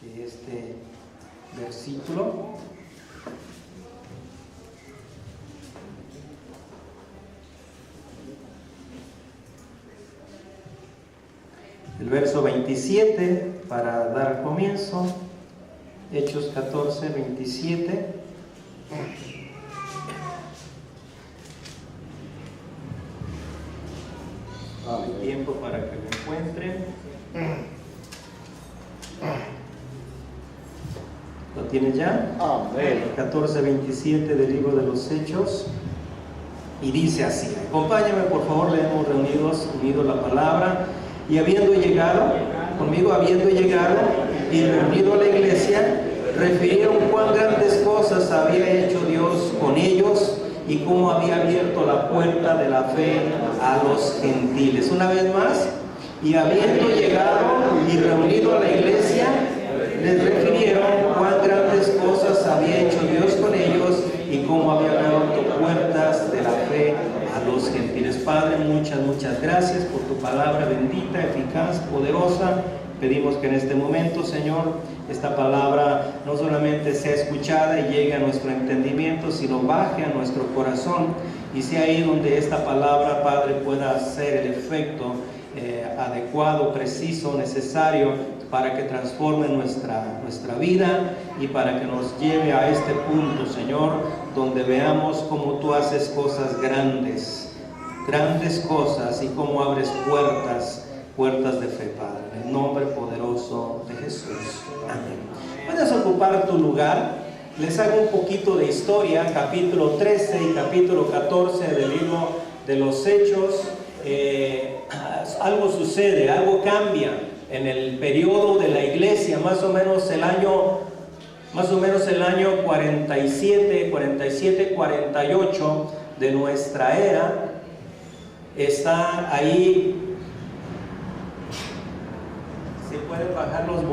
de este versículo. El verso 27, para dar comienzo, Hechos 14, 27. Hay tiempo para que lo encuentren. ¿Lo tienes ya? Amén. 14, 27 del libro de los Hechos. Y dice así: acompáñame por favor, leemos unidos la palabra. Y habiendo llegado y reunido a la iglesia, refirieron cuán grandes cosas había hecho Dios con ellos y cómo había abierto la puerta de la fe a los gentiles. Una vez más, y habiendo llegado y reunido a la iglesia, les refirieron cuán grandes cosas había hecho Dios con ellos y cómo había abierto puertas de la fe a los gentiles. Padre, muchas gracias por tu palabra bendita, eficaz, poderosa. Pedimos que en este momento, Señor, esta palabra no solamente sea escuchada y llegue a nuestro entendimiento, sino baje a nuestro corazón y sea ahí donde esta palabra, Padre, pueda hacer el efecto adecuado, preciso, necesario para que transforme nuestra vida y para que nos lleve a este punto, Señor, donde veamos cómo tú haces cosas grandes cosas y cómo abres puertas de fe, Padre, en el nombre poderoso de Jesús. Amén. Puedes ocupar tu lugar. Les hago un poquito de historia, capítulo 13 y capítulo 14 del libro de los Hechos. Algo sucede, algo cambia en el periodo de la iglesia, más o menos el año 47, 48 de nuestra era. Está ahí. Se pueden bajar los otros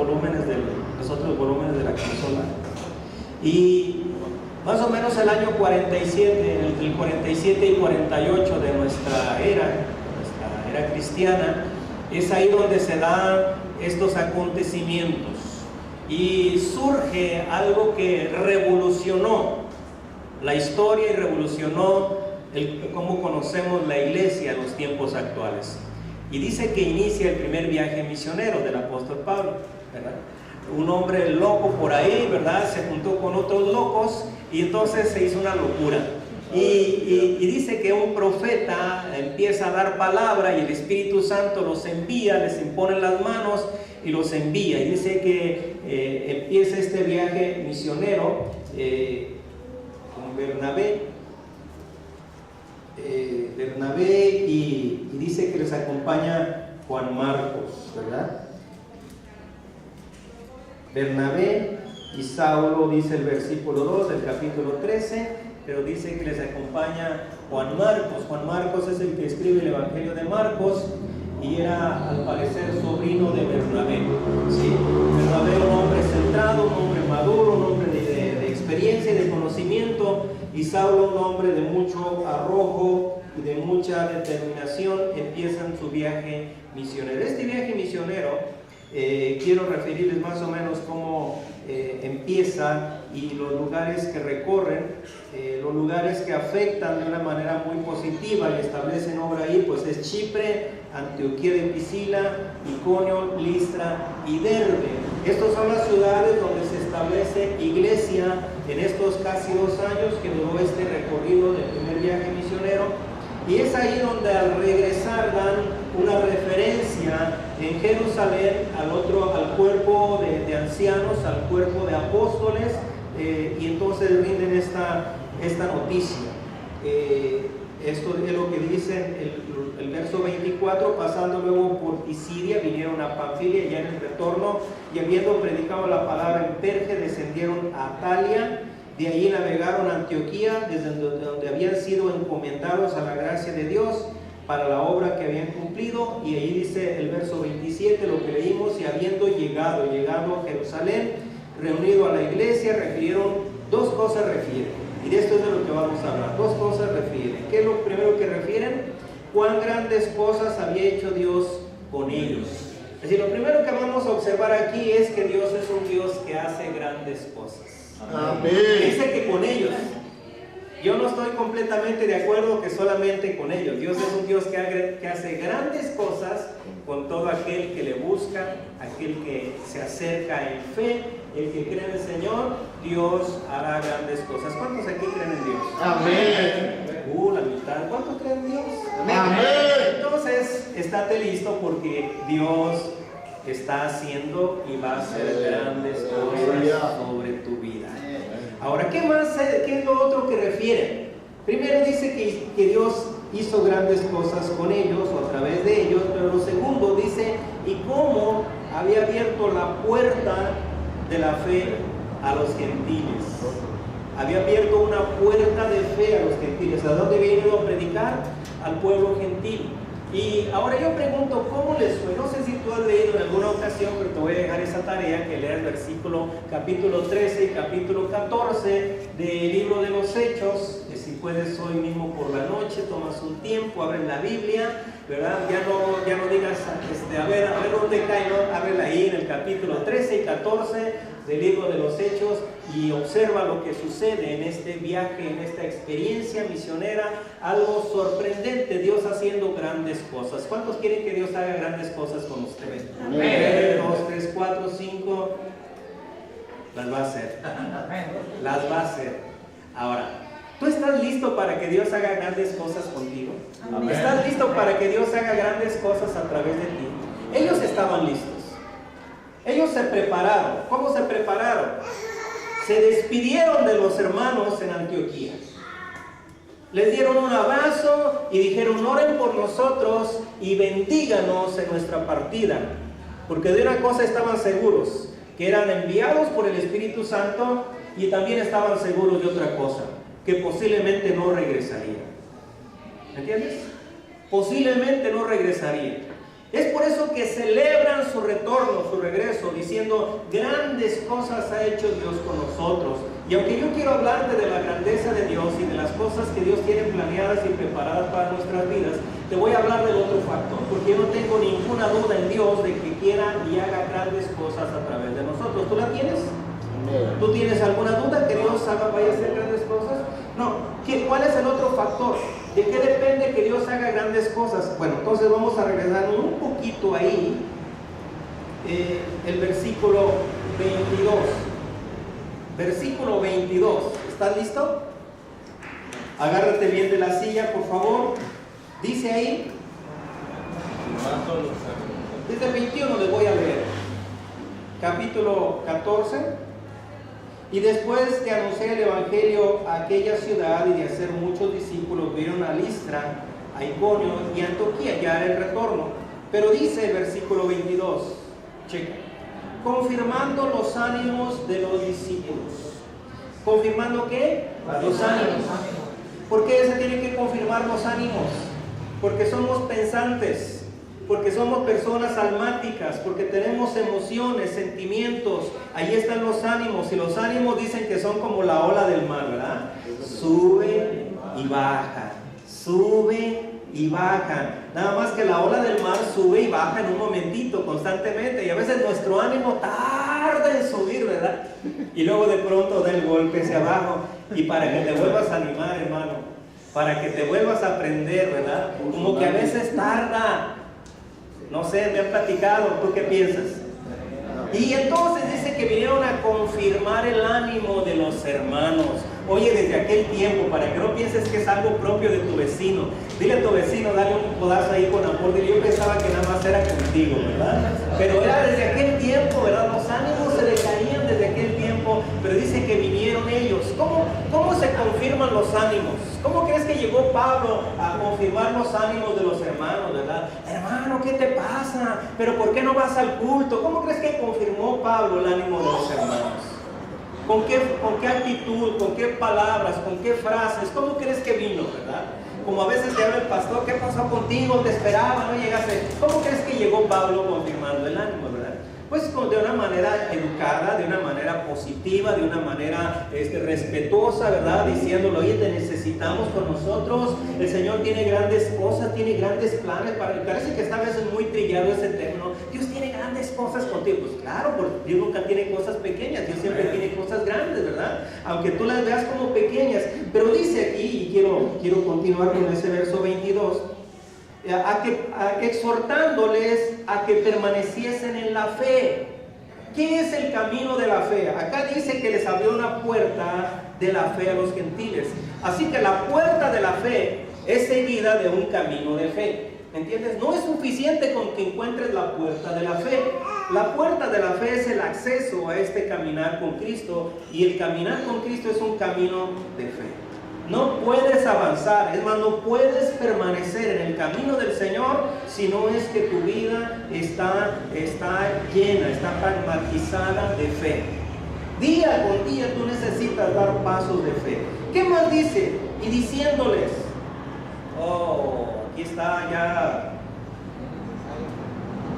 volúmenes de la consola. Y más o menos el año 47, entre el 47 y 48 de nuestra era cristiana, es ahí donde se dan estos acontecimientos. Y surge algo que revolucionó la historia y revolucionó cómo conocemos la iglesia en los tiempos actuales. Y dice que inicia el primer viaje misionero del apóstol Pablo, ¿verdad? Un hombre loco por ahí, ¿verdad? Se juntó con otros locos y entonces se hizo una locura. Y dice que un profeta empieza a dar palabra y el Espíritu Santo los envía, les impone las manos y los envía. Y dice que empieza este viaje misionero con Bernabé y dice que les acompaña Juan Marcos, ¿verdad? Bernabé y Saulo, dice el versículo 2 del capítulo 13, pero dice que les acompaña Juan Marcos. Juan Marcos es el que escribe el Evangelio de Marcos y era al parecer sobrino de Bernabé, ¿sí? Bernabé, un hombre centrado, un hombre maduro, un hombre de experiencia y de conocimiento, y Saulo, un hombre de mucho arrojo y de mucha determinación, empiezan su viaje misionero. Este viaje misionero, quiero referirles más o menos cómo empieza y los lugares que recorren, los lugares que afectan de una manera muy positiva y establecen obra ahí, pues es Chipre, Antioquía de Pisila, Iconio, Listra y Derbe. Estas son las ciudades donde se establece iglesia en estos casi 2 años que duró este recorrido del primer viaje misionero. Y es ahí donde al regresar dan una referencia en Jerusalén al cuerpo de ancianos, al cuerpo de apóstoles, y entonces rinden esta noticia. Esto es lo que dice el verso 24: pasando luego por Pisidia, vinieron a Panfilia, ya en el retorno, y habiendo predicado la palabra en Perge, descendieron a Atalia. De allí navegaron a Antioquía, desde donde habían sido encomendados a la gracia de Dios para la obra que habían cumplido. Y ahí dice el verso 27, lo que leímos: y habiendo llegado a Jerusalén, reunido a la iglesia, refirieron 2 cosas. Y de esto es de lo que vamos a hablar. 2 cosas refieren. ¿Qué es lo primero que refieren? Cuán grandes cosas había hecho Dios con ellos. Es decir, lo primero que vamos a observar aquí es que Dios es un Dios que hace grandes cosas. Amén. Dice que con ellos. Yo no estoy completamente de acuerdo que solamente con ellos. Dios es un Dios que hace grandes cosas con todo aquel que le busca, aquel que se acerca en fe, el que cree en el Señor. Dios hará grandes cosas. ¿Cuántos aquí creen en Dios? Amén. La mitad. ¿Cuántos creen en Dios? Amén. Entonces, estate listo porque Dios está haciendo y va a hacer grandes cosas sobre tu vida. Ahora, ¿qué más? ¿Qué es lo otro que refiere? Primero dice que Dios hizo grandes cosas con ellos o a través de ellos, pero lo segundo dice, y cómo había abierto la puerta de la fe a los gentiles. Había abierto una puerta de fe a los gentiles. ¿A dónde había ido a predicar? Al pueblo gentil. Y ahora yo pregunto, ¿cómo les fue? No sé si tú has leído en alguna ocasión, pero te voy a dejar esa tarea, que leas capítulo 13 y capítulo 14 del libro de los Hechos, que si puedes hoy mismo por la noche, tomas un tiempo, abres la Biblia, ¿verdad? Ya no digas, a ver dónde cae, no, ábrela ahí en el capítulo 13 y 14 del libro de los Hechos y observa lo que sucede en este viaje, en esta experiencia misionera, algo sorprendente, Dios haciendo grandes cosas. ¿Cuántos quieren que Dios haga grandes cosas con ustedes? 1, 2, 3, 4, 5, las va a hacer. Las va a hacer. Ahora, ¿tú estás listo para que Dios haga grandes cosas contigo? Amén. ¿Estás listo para que Dios haga grandes cosas a través de ti? Ellos estaban listos. Ellos se prepararon. ¿Cómo se prepararon? Se despidieron de los hermanos en Antioquía. Les dieron un abrazo y dijeron, oren por nosotros y bendíganos en nuestra partida. Porque de una cosa estaban seguros, que eran enviados por el Espíritu Santo, y también estaban seguros de otra cosa, que posiblemente no regresarían. ¿Me entiendes? Posiblemente no regresarían. Es por eso que celebran su retorno, su regreso, diciendo, grandes cosas ha hecho Dios con nosotros. Y aunque yo quiero hablarte de la grandeza de Dios y de las cosas que Dios tiene planeadas y preparadas para nuestras vidas, te voy a hablar del otro factor, porque yo no tengo ninguna duda en Dios de que quiera y haga grandes cosas a través de nosotros. ¿Tú la tienes? ¿Tú tienes alguna duda que Dios vaya a hacer grandes cosas? No. ¿Cuál es el otro factor? ¿De qué depende que Dios haga grandes cosas? Bueno, entonces vamos a regresar un poquito ahí. El versículo 22. Versículo 22. ¿Estás listo? Agárrate bien de la silla, por favor. Dice ahí. Desde el 21 les voy a leer. Capítulo 14. Y después que anuncié el Evangelio a aquella ciudad y de hacer muchos discípulos, vieron a Listra, a Iconio y a Antioquía, ya era el retorno. Pero dice el versículo 22, checa, confirmando los ánimos de los discípulos. ¿Confirmando qué? Los ánimos. ¿Por qué se tienen que confirmar los ánimos? Porque somos pensantes. Porque somos personas almáticas, porque tenemos emociones, sentimientos, ahí están los ánimos, y los ánimos dicen que son como la ola del mar, ¿verdad? Sube y baja, sube y baja, nada más que la ola del mar sube y baja en un momentito, constantemente, y a veces nuestro ánimo tarda en subir, ¿verdad? Y luego de pronto da el golpe hacia abajo, y para que te vuelvas a animar, hermano, para que te vuelvas a aprender, ¿verdad? Como que a veces tarda. No sé, me han platicado, ¿tú qué piensas? Y entonces dice que vinieron a confirmar el ánimo de los hermanos. Oye, desde aquel tiempo, para que no pienses que es algo propio de tu vecino, dile a tu vecino, dale un codazo ahí con amor. Dile, yo pensaba que nada más era contigo, ¿verdad? Pero era desde aquel tiempo, ¿verdad? Los ánimos se decaían desde aquel tiempo, pero dice que vinieron ellos. ¿Cómo se confirman los ánimos? ¿Cómo crees que llegó Pablo a confirmar los ánimos de los hermanos, verdad? Hermano, ¿qué te pasa? ¿Pero por qué no vas al culto? ¿Cómo crees que confirmó Pablo el ánimo de los hermanos? ¿Con qué actitud? ¿Con qué palabras? ¿Con qué frases? ¿Cómo crees que vino, verdad? Como a veces te habla el pastor, ¿qué pasó contigo? Te esperaba, no llegaste. ¿Cómo crees que llegó Pablo confirmando el ánimo, verdad? Pues de una manera educada, de una manera positiva, de una manera respetuosa, ¿verdad? Diciéndolo, oye, te necesitamos con nosotros, el Señor tiene grandes cosas, tiene grandes planes para él. Parece que esta vez es muy trillado ese término. Dios tiene cosas contigo? Pues claro, porque Dios nunca tiene cosas pequeñas, Dios siempre tiene cosas grandes, ¿verdad? Aunque tú las veas como pequeñas. Pero dice aquí, y quiero continuar con ese verso 22, exhortándoles a que permaneciesen en la fe. ¿Qué es el camino de la fe? Acá dice que les abrió una puerta de la fe a los gentiles. Así que la puerta de la fe es seguida de un camino de fe. ¿Entiendes? No es suficiente con que encuentres la puerta de la fe. La puerta de la fe es el acceso a este caminar con Cristo, y el caminar con Cristo es un camino de fe. No puedes avanzar, es más, no puedes permanecer en el camino del Señor si no es que tu vida está llena, está pragmatizada de fe. Día con día tú necesitas dar pasos de fe. ¿Qué más dice? Y diciéndoles, aquí está ya.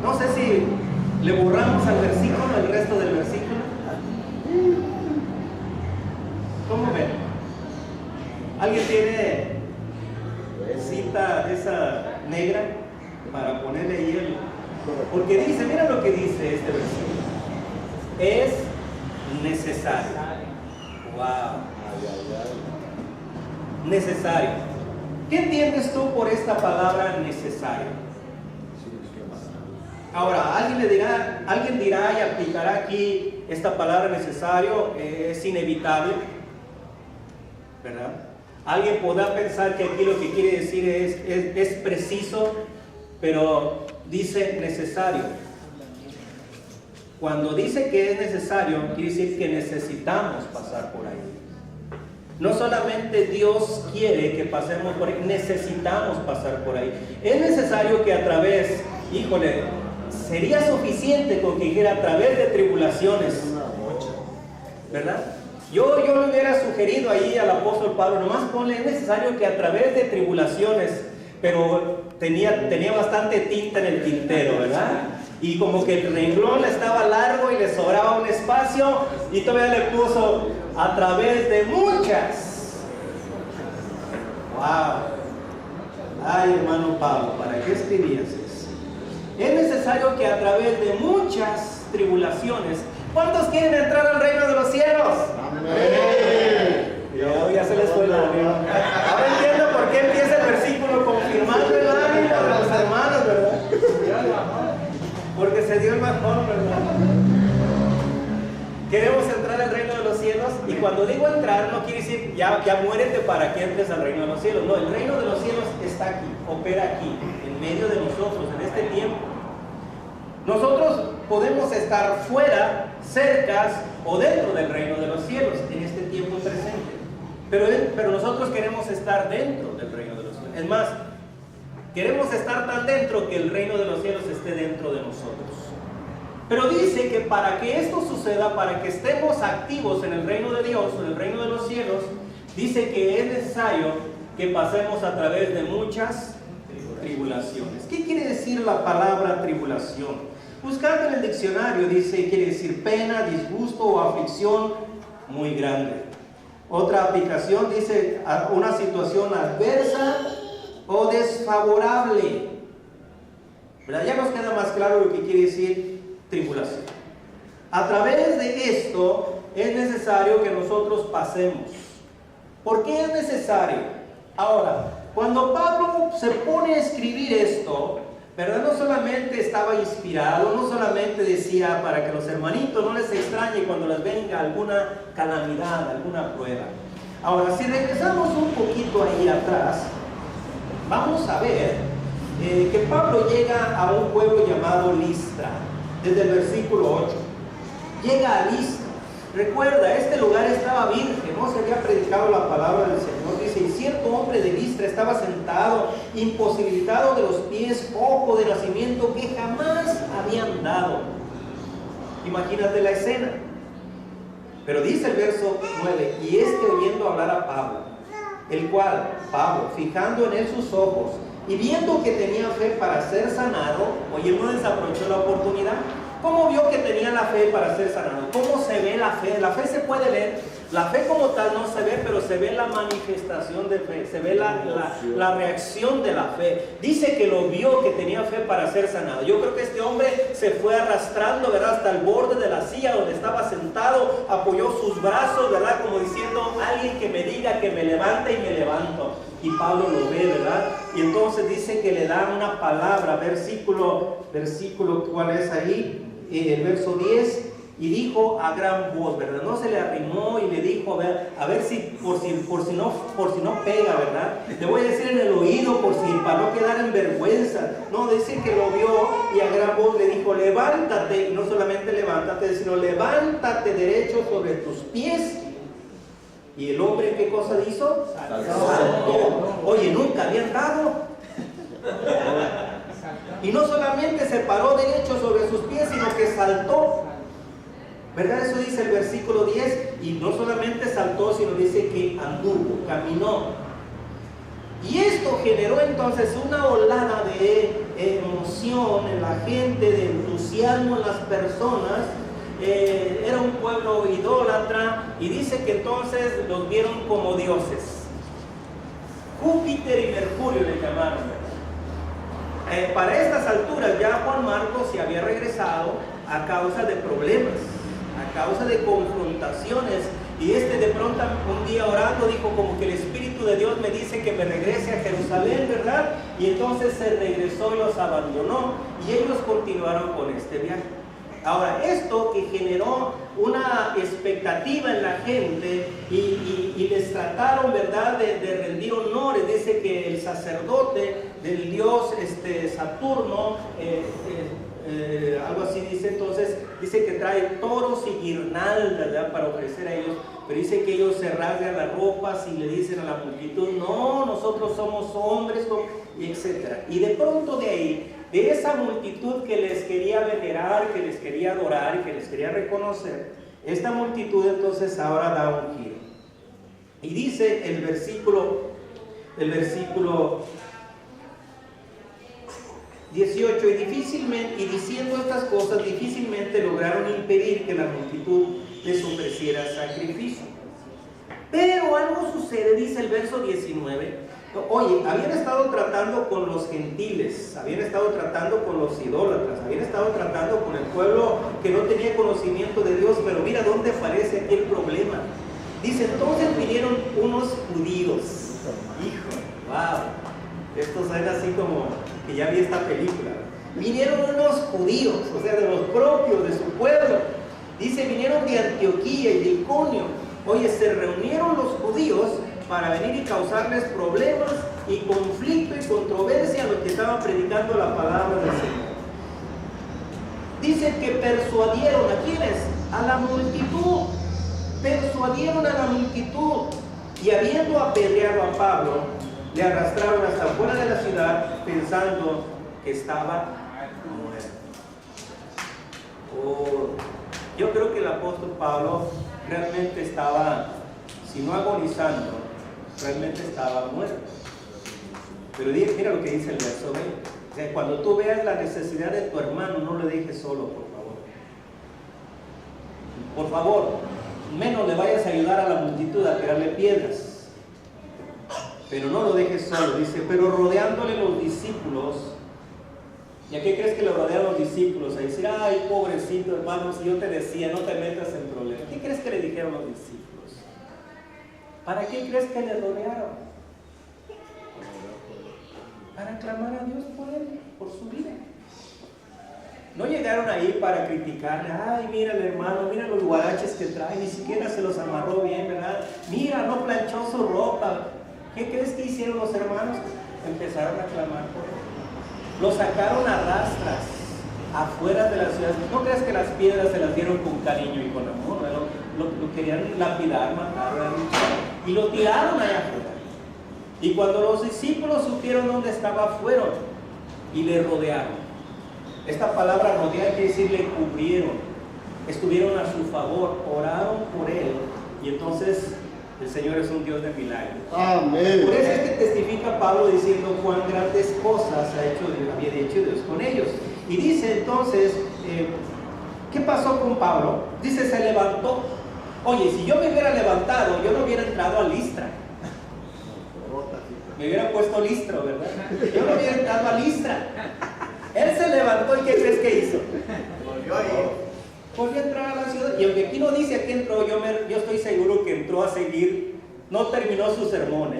No sé si le borramos al versículo, el resto del versículo. ¿Cómo ven? ¿Alguien tiene cita de esa negra para ponerle ahí porque dice, mira lo que dice este versículo. Es necesario. Wow. Necesario. ¿Qué entiendes tú por esta palabra necesario? Ahora, alguien dirá y aplicará aquí esta palabra necesario, es inevitable, ¿verdad? Alguien podrá pensar que aquí lo que quiere decir es preciso, pero dice necesario. Cuando dice que es necesario, quiere decir que necesitamos pasar por ahí. No solamente Dios quiere que pasemos por ahí, necesitamos pasar por ahí. Es necesario que a través, sería suficiente con que dijera a través de tribulaciones, ¿verdad? Yo le hubiera sugerido ahí al apóstol Pablo, nomás ponle, es necesario que a través de tribulaciones, pero tenía bastante tinta en el tintero, ¿verdad? Y como que el renglón estaba largo y le sobraba un espacio, y todavía le puso a través de muchas. ¡Wow! Ay, hermano Pablo, ¿para qué escribías eso? Es necesario que a través de muchas tribulaciones. ¿Cuántos quieren entrar al reino de los cielos? Amén. Ya se les fue el ánimo. Ahora entiendo por qué empieza el versículo confirmando el ánimo de los hermanos, ¿verdad? Porque se dio el bajón, ¿verdad? Queremos entrar al reino de los cielos, y cuando digo entrar no quiere decir ya muérete para que entres al reino de los cielos. No, el reino de los cielos está aquí, opera aquí, en medio de nosotros, en este tiempo. Nosotros podemos estar fuera, cercas o dentro del reino de los cielos en este tiempo presente, pero nosotros queremos estar dentro del reino de los cielos. Es más, queremos estar tan dentro que el reino de los cielos esté dentro de nosotros. Pero dice que para que esto suceda, para que estemos activos en el reino de Dios, en el reino de los cielos, dice que es necesario que pasemos a través de muchas tribulaciones. ¿Qué quiere decir la palabra tribulación? Buscando en el diccionario dice, quiere decir pena, disgusto o aflicción muy grande. Otra aplicación dice una situación adversa o desfavorable. ¿Verdad? Ya nos queda más claro lo que quiere decir tribulación. A través de esto es necesario que nosotros pasemos. ¿Por qué es necesario? Ahora, cuando Pablo se pone a escribir esto, ¿verdad? No solamente estaba inspirado, no solamente decía para que los hermanitos no les extrañe cuando les venga alguna calamidad, alguna prueba. Ahora, si regresamos un poquito ahí atrás, vamos a ver que Pablo llega a un pueblo llamado Listra, desde el versículo 8. Llega a Listra. Recuerda, este lugar estaba virgen, no se había predicado la palabra del Señor. Dice, y cierto hombre de Listra estaba sentado, imposibilitado de los pies, cojo de nacimiento, que jamás había andado. Imagínate la escena. Pero dice el verso 9, y oyendo hablar a Pablo, el cual, Pablo, fijando en él sus ojos, y viendo que tenía fe para ser sanado, no desaprovechó la oportunidad. ¿Cómo vio que tenía la fe para ser sanado? ¿Cómo se ve la fe? La fe se puede ver. La fe como tal no se ve, pero se ve la manifestación de fe, se ve la reacción de la fe. Dice que lo vio, que tenía fe para ser sanado. Yo creo que este hombre se fue arrastrando, ¿verdad?, hasta el borde de la silla donde estaba sentado, apoyó sus brazos, ¿verdad?, como diciendo, alguien que me diga que me levante, y me levanto. Y Pablo lo ve, ¿verdad? Y entonces dice que le da una palabra, versículo, ¿cuál es ahí? El verso 10. Y dijo a gran voz, ¿verdad? No se le arrimó y le dijo, a ver si por si no pega, ¿verdad? Le voy a decir en el oído para no quedar en vergüenza. No, dice que lo vio y a gran voz le dijo, levántate, y no solamente levántate, sino levántate derecho sobre tus pies. Y el hombre, ¿qué cosa hizo? Saltó. Oye, nunca había andado. Y no solamente se paró derecho sobre sus pies, sino que saltó. ¿Verdad? Eso dice el versículo 10. Y no solamente saltó, sino dice que anduvo, caminó. Y esto generó entonces una olada de emoción en la gente, de entusiasmo en las personas. Era un pueblo idólatra, y dice que entonces los vieron como dioses. Júpiter y Mercurio le llamaron. Para estas alturas ya Juan Marcos se había regresado a causa de problemas, a causa de confrontaciones, y de pronto un día orando dijo como que el Espíritu de Dios me dice que me regrese a Jerusalén, ¿verdad? Y entonces se regresó y los abandonó, y ellos continuaron con este viaje. Ahora, esto que generó una expectativa en la gente, y les trataron, ¿verdad?, de rendir honores. Dice que el sacerdote del dios Saturno, algo así dice, entonces dice que trae toros y guirnaldas, ¿verdad?, para ofrecer a ellos, pero dice que ellos se rasgan las ropas y le dicen a la multitud, no, nosotros somos hombres, y etcétera. Y de pronto de ahí, de esa multitud que les quería venerar, que les quería adorar, que les quería reconocer, esta multitud entonces ahora da un giro. Y dice el versículo 18, y diciendo estas cosas, difícilmente lograron impedir que la multitud les ofreciera sacrificio. Pero algo sucede, dice el verso 19. Oye, habían estado tratando con los gentiles, habían estado tratando con los idólatras, habían estado tratando con el pueblo que no tenía conocimiento de Dios, pero mira dónde aparece aquí el problema. Dice, entonces vinieron unos judíos. Hijo, wow, esto suena así como que ya vi esta película. Vinieron unos judíos, o sea, de los propios, de su pueblo. Dice, vinieron de Antioquía y de Iconio. Oye, se reunieron los judíos para venir y causarles problemas y conflicto y controversia a los que estaban predicando la palabra del Señor. Dice que persuadieron, ¿a quiénes? A la multitud. Persuadieron a la multitud, y habiendo apedreado a Pablo, le arrastraron hasta fuera de la ciudad, pensando que estaba muerto. Yo creo que el apóstol Pablo realmente estaba, si no agonizando, realmente estaba muerto. Pero mira lo que dice el verso 20. O sea, cuando tú veas la necesidad de tu hermano, no le dejes solo, por favor. Por favor, menos le vayas a ayudar a la multitud a tirarle piedras. Pero no lo dejes solo. Dice, pero rodeándole los discípulos. ¿Y a qué crees que lo rodearon los discípulos? A decir, ay, pobrecito hermano, si yo te decía, no te metas en problemas. ¿Qué crees que le dijeron los discípulos? ¿Para qué crees que le rodearon? Para clamar a Dios por él, por su vida. No llegaron ahí para criticarle, ay, mira el hermano, mira los guaraches que trae, ni siquiera se los amarró bien, ¿verdad? Mira, no planchó su ropa. ¿Qué crees que hicieron los hermanos? Empezaron a clamar por él. Lo sacaron a rastras afuera de la ciudad. No creas que las piedras se las dieron con cariño y con amor, ¿no? Lo querían lapidar, matar, y lo tiraron allá afuera. Y cuando los discípulos supieron dónde estaba, fueron y le rodearon. Esta palabra rodear quiere decir le cubrieron, estuvieron a su favor, oraron por él, y entonces el Señor es un Dios de milagros. Amén. Por eso es que testifica Pablo diciendo cuán grandes cosas había hecho Dios con ellos. Y dice entonces, ¿qué pasó con Pablo? Dice, se levantó. Oye, si yo me hubiera levantado, yo no hubiera entrado a Listra. Me hubiera puesto Listro, ¿verdad? Yo no hubiera entrado a Listra. Él se levantó y ¿qué crees que hizo? Volvió a entrar a la ciudad. Y aunque aquí no dice a qué entró, yo estoy seguro que entró a seguir. No terminó su sermón,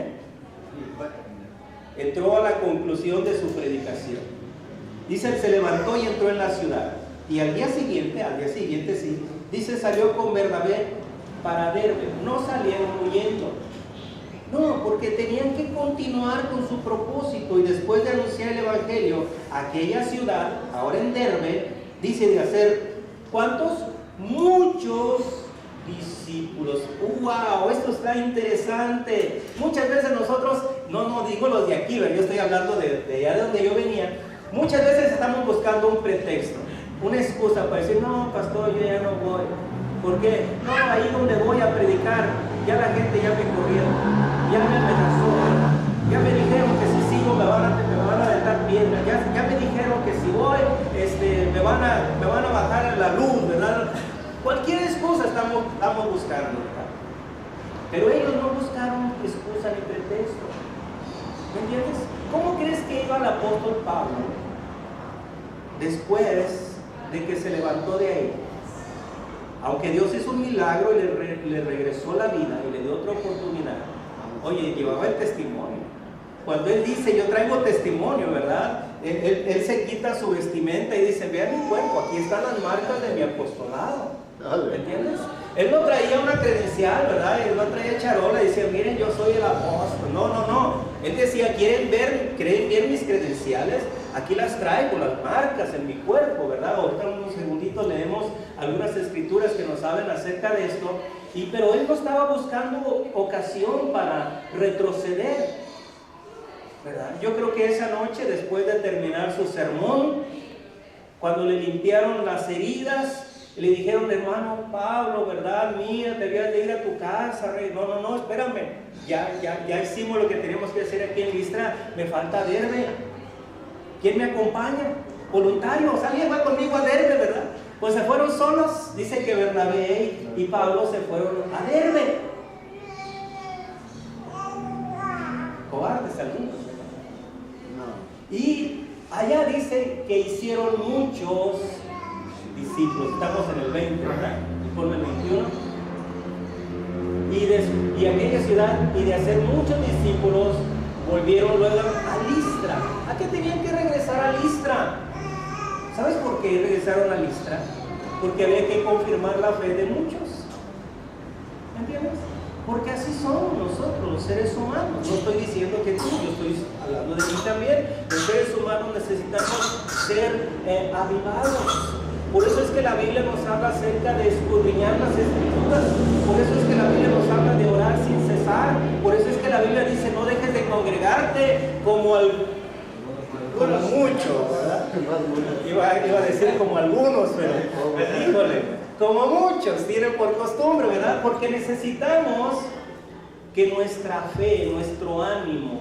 entró a la conclusión de su predicación. Dice, él se levantó y entró en la ciudad. Y al día siguiente sí, dice, salió con Bernabé para Derbe. No salieron huyendo. No, porque tenían que continuar con su propósito. Y después de anunciar el evangelio a aquella ciudad, ahora en Derbe, dice de hacer, ¿cuántos? Muchos discípulos. ¡Wow! Esto está interesante. Muchas veces nosotros, no digo los de aquí, ¿verdad? Yo estoy hablando de allá de donde yo venía. Muchas veces estamos buscando un pretexto, una excusa para decir, no, pastor, yo ya no voy. ¿Por qué? No, ahí donde voy a predicar, ya la gente ya me corrieron, ya me amenazó, ya me dijeron que si sigo me van a aventar piedras, ya me dijeron que si voy, me van a bajar la luz, ¿verdad? Cualquier excusa estamos buscando, ¿verdad? Pero ellos no buscaron excusa ni pretexto. ¿Me entiendes? ¿Cómo crees que iba el apóstol Pablo después de que se levantó de ahí? Aunque Dios hizo un milagro y le regresó la vida y le dio otra oportunidad, oye, llevaba el testimonio. Cuando él dice, yo traigo testimonio, ¿verdad? Él se quita su vestimenta y dice, vea mi cuerpo, aquí están las marcas de mi apostolado. ¿Me entiendes? Él no traía una credencial, ¿verdad? Él no traía charola y decía, miren, yo soy el apóstol. No. Él decía, creen ver mis credenciales? Aquí las traigo, las marcas en mi cuerpo, ¿verdad? Ahorita en unos segunditos leemos algunas escrituras que nos hablan acerca de esto. Pero él no estaba buscando ocasión para retroceder, ¿verdad? Yo creo que esa noche, después de terminar su sermón, cuando le limpiaron las heridas, le dijeron, hermano Pablo, ¿verdad? Mira, debías de ir a tu casa, rey. No, espérame. Ya hicimos lo que teníamos que hacer aquí en Listra. Me falta Derbe. ¿Quién me acompaña? Voluntarios. Alguien va conmigo a Derbe, ¿verdad? Pues se fueron solos. Dice que Bernabé y Pablo se fueron a Derbe. Cobardes algunos, ¿verdad? Y allá dice que hicieron muchos discípulos. Estamos en el 20, ¿verdad? Informe 21. Y aquella ciudad, y de hacer muchos discípulos, volvieron luego a Listra. ¿A qué tenían que regresar a Listra? ¿Sabes por qué regresaron a Listra? Porque había que confirmar la fe de muchos. ¿Me entiendes? Porque así somos nosotros, los seres humanos. No estoy diciendo que tú, yo estoy hablando de mí también. Los seres humanos necesitamos ser avivados. Por eso es que la Biblia nos habla acerca de escudriñar las Escrituras. Por eso es que la Biblia nos habla de orar sin cesar. Por eso es que la Biblia dice, no dejes de congregarte como muchos, ¿verdad? Iba a decir como algunos, pero híjole, como muchos tienen por costumbre, ¿verdad? Porque necesitamos que nuestra fe, nuestro ánimo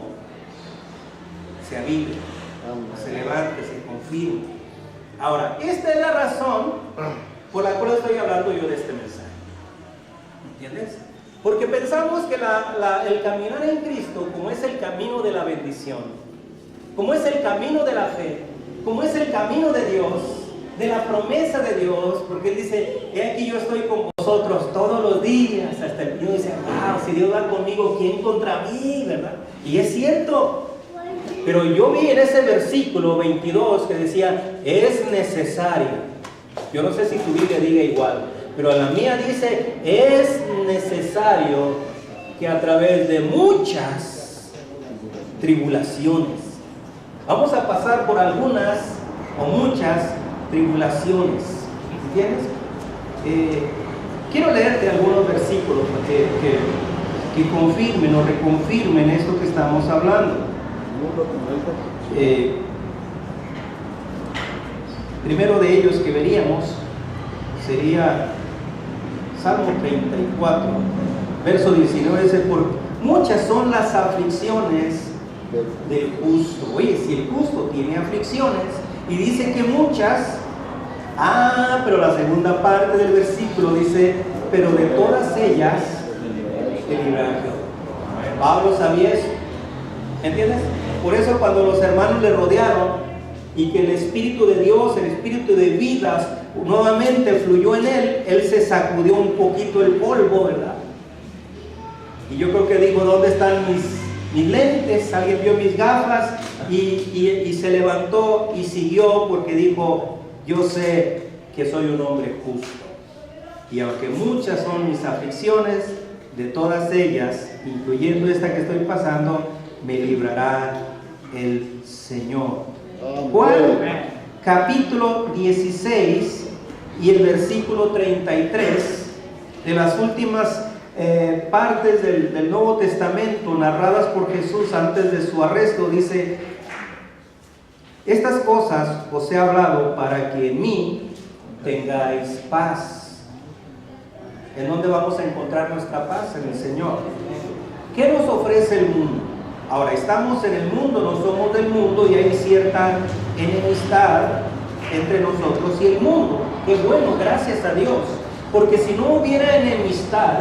se avive, se levante, se confirme. Ahora, esta es la razón por la cual estoy hablando yo de este mensaje. ¿Entiendes? Porque pensamos que el caminar en Cristo, como es el camino de la bendición, como es el camino de la fe, como es el camino de Dios, de la promesa de Dios, porque Él dice, he aquí yo estoy con vosotros todos los días, hasta el día. Y dice, wow, si Dios va conmigo, ¿quién contra mí? ¿Verdad? Y es cierto. Pero yo vi en ese versículo 22 que decía, es necesario. Yo no sé si tu Biblia diga igual, pero la mía dice, es necesario que a través de muchas tribulaciones, vamos a pasar por algunas o muchas tribulaciones. ¿Entiendes? Quiero leerte algunos versículos que confirmen o reconfirmen esto que estamos hablando. Primero de ellos que veríamos sería Salmo 34, verso 19, dice, por muchas son las aflicciones del justo. Oye, si el justo tiene aflicciones y dice que muchas, Pero la segunda parte del versículo dice, pero de todas ellas te librará Jehová. Pablo sabía eso, ¿entiendes? Por eso cuando los hermanos le rodearon y que el Espíritu de Dios, el Espíritu de vidas, nuevamente fluyó en él se sacudió un poquito el polvo, ¿verdad? Y yo creo que dijo, ¿dónde están mis lentes? Alguien vio mis gafas y se levantó y siguió porque dijo, yo sé que soy un hombre justo. Y aunque muchas son mis aflicciones, de todas ellas, incluyendo esta que estoy pasando, me librará el Señor. Juan capítulo 16 y el versículo 33, de las últimas partes del Nuevo Testamento narradas por Jesús antes de su arresto, dice: estas cosas os he hablado para que en mí tengáis paz. ¿En dónde vamos a encontrar nuestra paz? En el Señor. ¿Qué nos ofrece el mundo? Ahora, estamos en el mundo, no somos del mundo y hay cierta enemistad entre nosotros y el mundo. Qué bueno, gracias a Dios. Porque si no hubiera enemistad,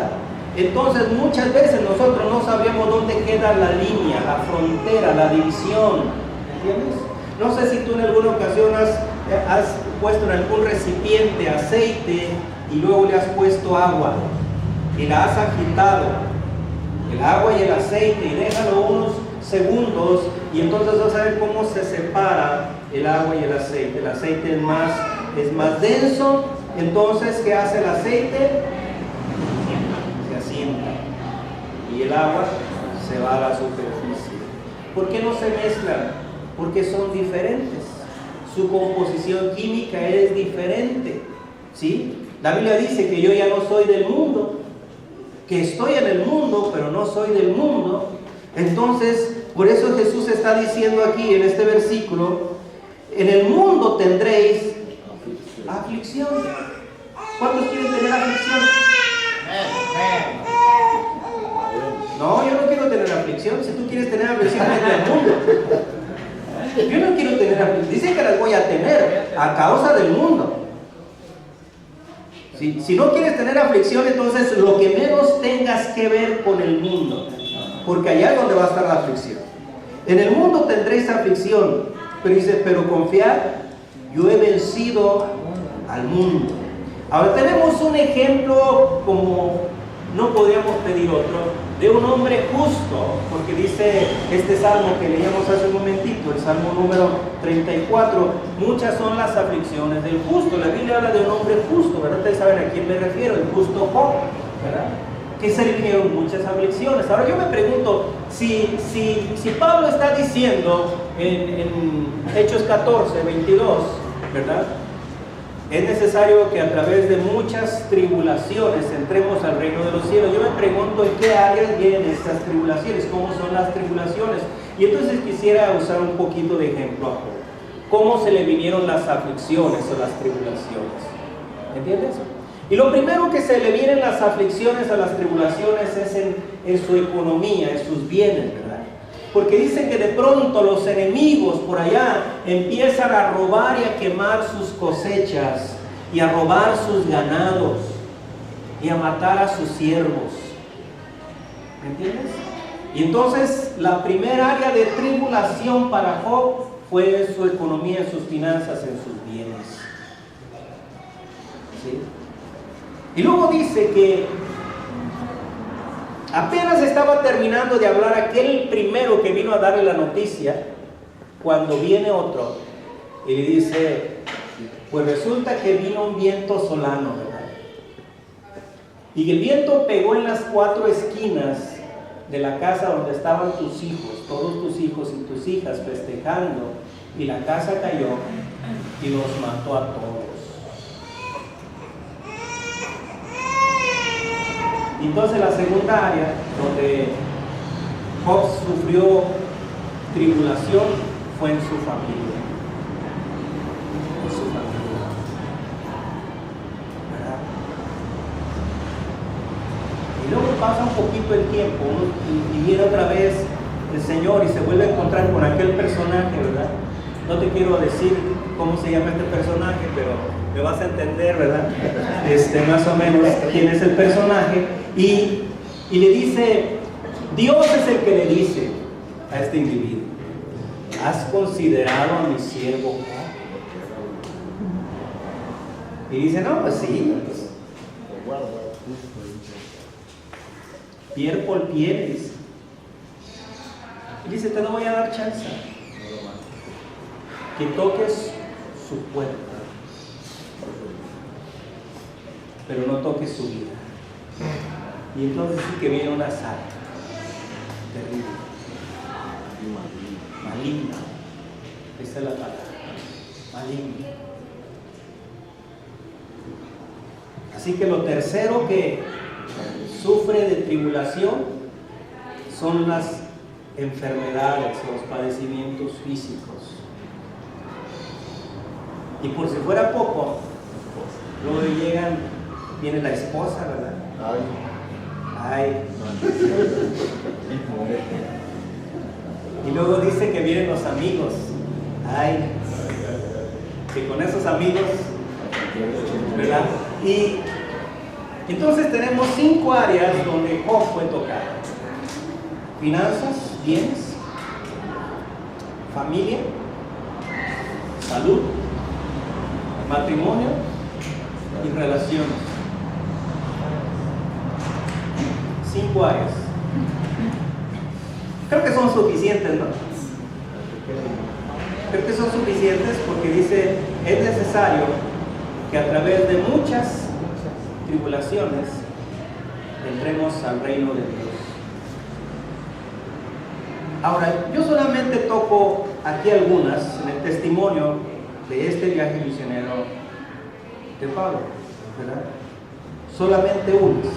entonces muchas veces nosotros no sabríamos dónde queda la línea, la frontera, la división. ¿Entiendes? No sé si tú en alguna ocasión has puesto en algún recipiente aceite y luego le has puesto agua y la has agitado, el agua y el aceite, y déjalo unos segundos y entonces vas a ver cómo se separa el agua y el aceite. El aceite es más denso, entonces ¿qué hace el aceite? Se asienta y el agua se va a la superficie. ¿Por qué no se mezclan? Porque son diferentes. Su composición química es diferente, ¿sí? La Biblia dice que yo ya no soy del mundo, que estoy en el mundo, pero no soy del mundo. Entonces, por eso Jesús está diciendo aquí en este versículo: en el mundo tendréis aflicción. ¿Cuántos quieren tener aflicción? No, yo no quiero tener aflicción. Si tú quieres tener aflicción, vete al mundo. Yo no quiero tener aflicción. Dicen que las voy a tener a causa del mundo. Si no quieres tener aflicción, entonces lo que menos tengas que ver con el mundo, porque allá es donde va a estar la aflicción. En el mundo tendréis aflicción, pero dice, pero confiad, yo he vencido al mundo. Ahora tenemos un ejemplo como no podíamos pedir otro, de un hombre justo, porque dice este salmo que leíamos hace un momentito, el salmo número 34, muchas son las aflicciones del justo. La Biblia habla de un hombre justo, ¿verdad? Ustedes saben a quién me refiero, el justo Job, ¿verdad? Que se le vinieron muchas aflicciones. Ahora yo me pregunto, si Pablo está diciendo en Hechos 14, 22, ¿verdad? Es necesario que a través de muchas tribulaciones entremos al reino de los cielos. Yo me pregunto en qué áreas vienen estas tribulaciones, cómo son las tribulaciones. Y entonces quisiera usar un poquito de ejemplo a Job. ¿Cómo se le vinieron las aflicciones o las tribulaciones? ¿Entiendes? Y lo primero que se le vienen las aflicciones a las tribulaciones es en su economía, en sus bienes, ¿verdad? Porque dice que de pronto los enemigos por allá empiezan a robar y a quemar sus cosechas y a robar sus ganados y a matar a sus siervos. ¿Me entiendes? Y entonces la primera área de tribulación para Job fue su economía, en sus finanzas, en sus bienes. ¿Sí? Y luego dice que apenas estaba terminando de hablar aquel primero que vino a darle la noticia, cuando viene otro y le dice, pues resulta que vino un viento solano, ¿verdad? Y el viento pegó en las 4 esquinas de la casa donde estaban tus hijos, todos tus hijos y tus hijas festejando, y la casa cayó y los mató a todos. Entonces la segunda área donde Job sufrió tribulación fue en su familia. En su familia. ¿Verdad? Y luego pasa un poquito el tiempo y viene otra vez el Señor y se vuelve a encontrar con aquel personaje, ¿verdad? No te quiero decir cómo se llama este personaje, pero me vas a entender, ¿verdad? Más o menos quién es el personaje. Y le dice, Dios es el que le dice a este individuo: ¿has considerado a mi siervo Job? Y dice, no, pues sí, pues, piel por piel, dice. Y dice, te lo voy a dar chance, que toques su puerta, pero no toques su vida. Y entonces sí que viene una sal terrible, maligna. Esa es la palabra, maligna. Así que lo tercero que sufre de tribulación son las enfermedades, los padecimientos físicos. Y por si fuera poco, luego viene la esposa, ¿verdad? Ay. Y luego dice que vienen los amigos. Ay. Que con esos amigos, ¿verdad? Y entonces tenemos 5 áreas donde Job fue tocado: finanzas, bienes, familia, salud, matrimonio y relaciones. 5 áreas. Creo que son suficientes, ¿no? Creo que son suficientes porque dice, es necesario que a través de muchas tribulaciones entremos al reino de Dios. Ahora, yo solamente toco aquí algunas en el testimonio de este viaje misionero de Pablo, ¿verdad? Solamente unas,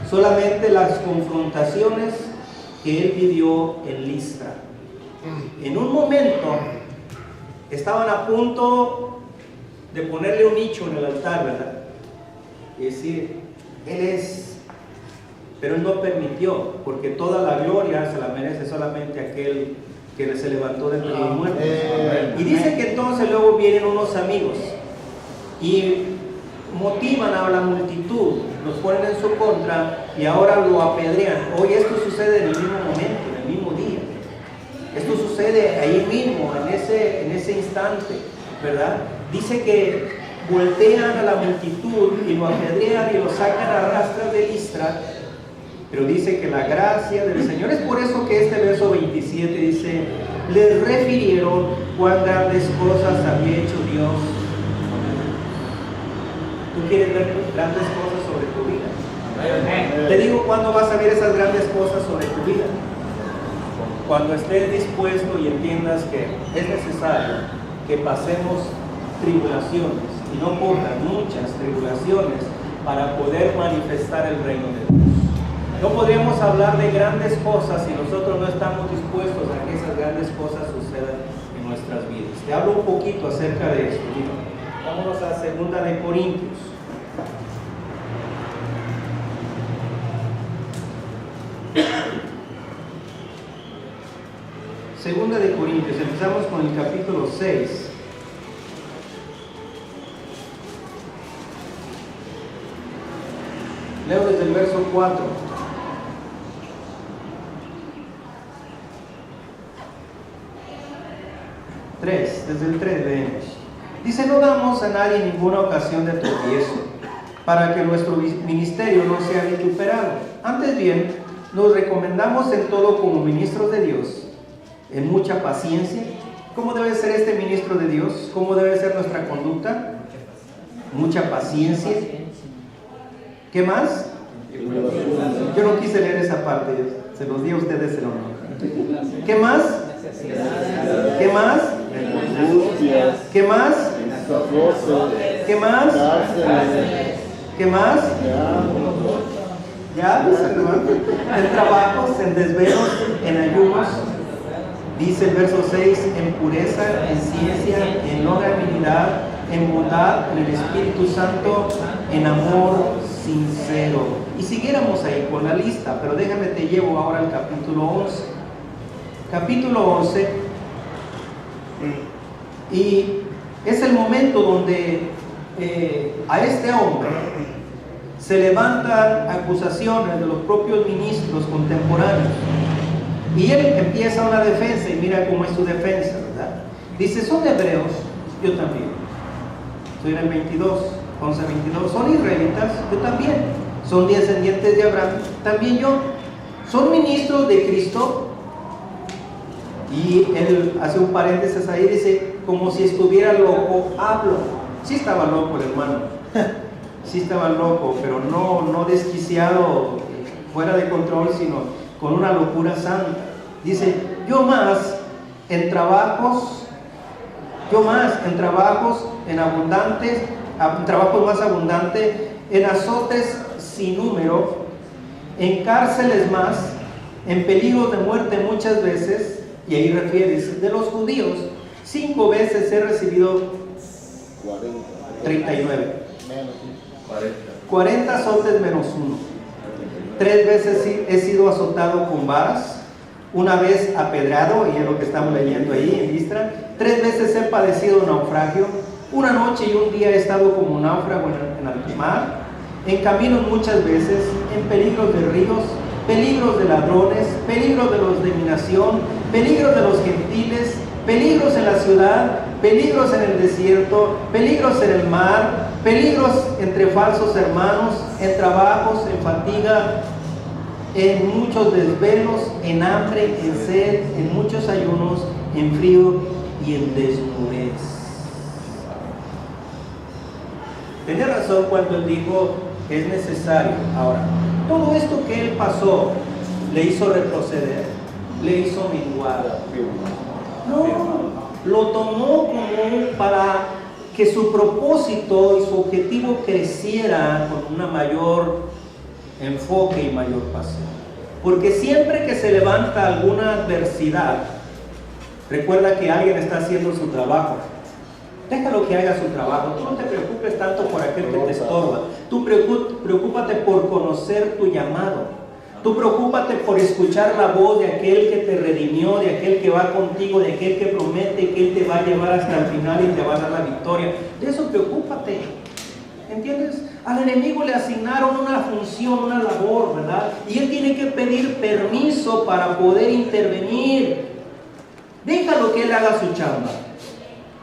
solamente las confrontaciones que él vivió en Listra. En un momento estaban a punto de ponerle un nicho en el altar, ¿verdad? Y decir, Él es, pero Él no permitió, porque toda la gloria se la merece solamente aquel que se levantó de entre los muertos. Y dice que entonces luego vienen unos amigos y motivan a la multitud, los ponen en su contra y ahora lo apedrean. Hoy esto sucede en el mismo momento, en el mismo día. Esto sucede ahí mismo, en ese instante, ¿verdad? Dice que voltean a la multitud y lo apedrean y lo sacan a rastras de Listra, pero dice que la gracia del Señor, es por eso que este verso 27 dice, les refirieron cuán grandes cosas había hecho Dios. ¿Tú quieres ver grandes cosas sobre tu vida? Te digo, ¿cuándo vas a ver esas grandes cosas sobre tu vida? Cuando estés dispuesto y entiendas que es necesario que pasemos tribulaciones, y no pocas, muchas tribulaciones, para poder manifestar el reino de Dios. No podríamos hablar de grandes cosas si nosotros no estamos dispuestos a que esas grandes cosas sucedan en nuestras vidas. Te hablo un poquito acerca de esto. Vámonos a 2 de Corintios. Segunda de Corintios, empezamos con el capítulo 6. Leo desde el verso 4. Desde el 3 leemos. Dice, no damos a nadie ninguna ocasión de tropiezo, para que nuestro ministerio no sea vituperado. Antes bien, nos recomendamos en todo como ministros de Dios, en mucha paciencia. ¿Cómo debe ser este ministro de Dios? ¿Cómo debe ser nuestra conducta? Mucha paciencia. ¿Qué más? Yo no quise leer esa parte, se los di a ustedes el honor. ¿Qué más? ¿Qué más? ¿Qué más? ¿Qué más? ¿Qué más? ¿Ya? En trabajos, en desvelos, en ayunos. Dice el verso 6, en pureza, en ciencia, en longanimidad, en bondad, en el Espíritu Santo, en amor sincero. Y siguiéramos ahí con la lista, pero déjame te llevo ahora al capítulo 11. Capítulo 11, y es el momento donde a este hombre se levantan acusaciones de los propios ministros contemporáneos y él empieza una defensa y mira cómo es su defensa, ¿verdad? Dice, son hebreos, yo también, estoy en el 22, 11:22, son israelitas, yo también, son descendientes de Abraham, también yo, son ministros de Cristo. Y él hace un paréntesis ahí, dice, como si estuviera loco, hablo. Sí estaba loco el hermano, sí estaba loco, pero no desquiciado, fuera de control, sino con una locura santa. Dice, yo más en trabajos en abundantes, en trabajos más abundantes, en azotes sin número, en cárceles más, en peligros de muerte muchas veces. Y ahí refiere, dice, de los judíos, 5 veces he recibido 39. 40 azotes menos 1. 3 veces he sido azotado con varas, una vez apedrado, y es lo que estamos leyendo ahí en Listra. 3 veces he padecido naufragio. Una noche y un día he estado como náufrago en alta mar, en caminos muchas veces, en peligros de ríos, peligros de ladrones, peligros de los de mi nación, peligros de los gentiles, peligros en la ciudad, peligros en el desierto, peligros en el mar, peligros entre falsos hermanos, en trabajos, en fatiga, en muchos desvelos, en hambre, en sed, en muchos ayunos, en frío y en desnudez. Tenía razón cuando él dijo que es necesario. Ahora, todo esto que él pasó le hizo retroceder, le hizo menguar. No, lo tomó como para que su propósito y su objetivo creciera con una mayor enfoque y mayor pasión. Porque siempre que se levanta alguna adversidad, recuerda que alguien está haciendo su trabajo. Déjalo que haga su trabajo. Tú no te preocupes tanto por aquel que te estorba. Tú preocúpate por conocer tu llamado. Tú preocúpate por escuchar la voz de aquel que te redimió, de aquel que va contigo, de aquel que promete que Él te va a llevar hasta el final y te va a dar la victoria. De eso preocúpate. ¿Entiendes? Al enemigo le asignaron una función, una labor, ¿verdad? Y él tiene que pedir permiso para poder intervenir. Déjalo que él haga su chamba.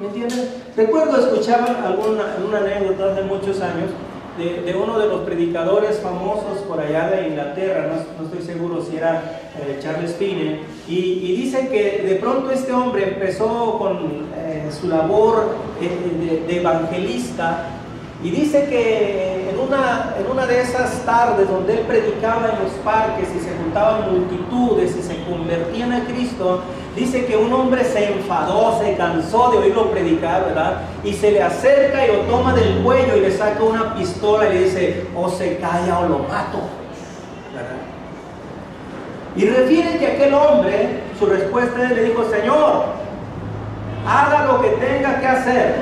¿Me entiendes? Recuerdo escuchaba una anécdota hace muchos años de uno de los predicadores famosos por allá de Inglaterra, no estoy seguro si era Charles Finney, y dice que de pronto este hombre empezó con su labor de evangelista, y dice que en una de esas tardes donde él predicaba en los parques y se juntaban multitudes y se convertían a Cristo, dice que un hombre se enfadó, se cansó de oírlo predicar, ¿verdad? Y se le acerca y lo toma del cuello y le saca una pistola y le dice, o se calla o lo mato, ¿verdad? Y refiere que aquel hombre, su respuesta le dijo, Señor, haga lo que tenga que hacer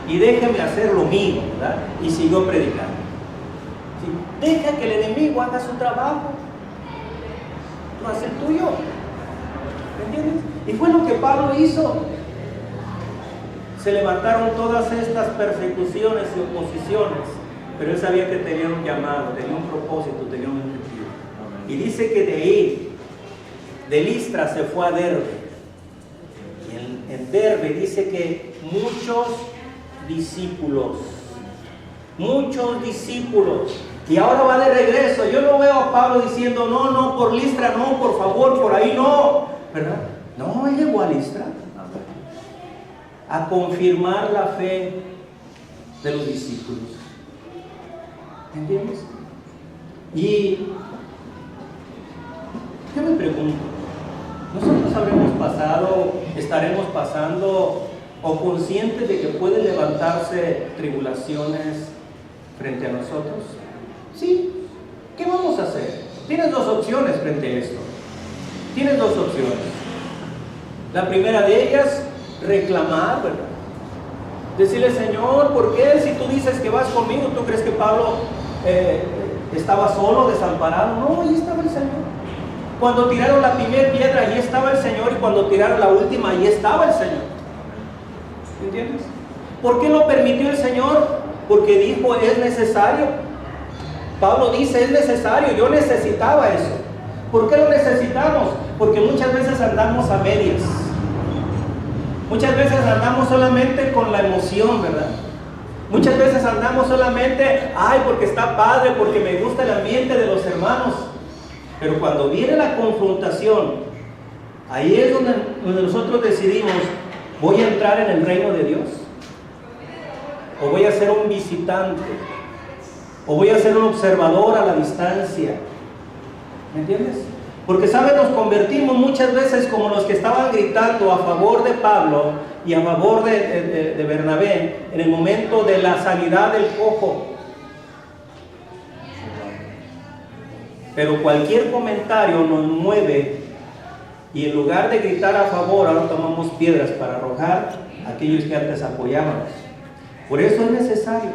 y déjeme hacer lo mío, ¿verdad? Y siguió predicando. ¿Sí? Deja que el enemigo haga su trabajo, tú haces el tuyo. ¿Me entiendes? Y fue lo que Pablo hizo. Se levantaron todas estas persecuciones y oposiciones, pero él sabía que tenía un llamado, tenía un propósito, tenía un objetivo. Y dice que de ahí, de Listra, se fue a Derbe. Y en Derbe dice que muchos discípulos, y ahora va de regreso. Yo no veo a Pablo diciendo, no, por Listra no, por favor, por ahí no, ¿verdad? No, él llegó a Listra a confirmar la fe de los discípulos. ¿Entiendes? Y yo me pregunto, nosotros estaremos pasando o conscientes de que pueden levantarse tribulaciones frente a nosotros. Sí. ¿Qué vamos a hacer? Tienes dos opciones frente a esto. Tienes dos opciones. La primera de ellas, reclamar, ¿verdad? Decirle, Señor, ¿por qué si tú dices que vas conmigo, tú crees que Pablo estaba solo, desamparado? No, ahí estaba el Señor. Cuando tiraron la primera piedra, ahí estaba el Señor, y cuando tiraron la última, ahí estaba el Señor. ¿Entiendes? ¿Por qué lo permitió el Señor? porque dijo es necesario. Pablo dice es necesario, yo necesitaba eso. ¿Por qué lo necesitamos? Porque muchas veces andamos a medias. Muchas veces andamos solamente con la emoción, ¿verdad? Muchas veces andamos solamente, ay, porque está padre, porque me gusta el ambiente de los hermanos. Pero cuando viene la confrontación, ahí es donde nosotros decidimos, ¿voy a entrar en el reino de Dios? ¿O voy a ser un visitante? ¿O voy a ser un observador a la distancia? ¿Me entiendes? Porque, ¿sabes? Nos convertimos muchas veces como los que estaban gritando a favor de Pablo y a favor de Bernabé en el momento de la sanidad del cojo. Pero cualquier comentario nos mueve y en lugar de gritar a favor, ahora tomamos piedras para arrojar a aquellos que antes apoyábamos. Por eso es necesario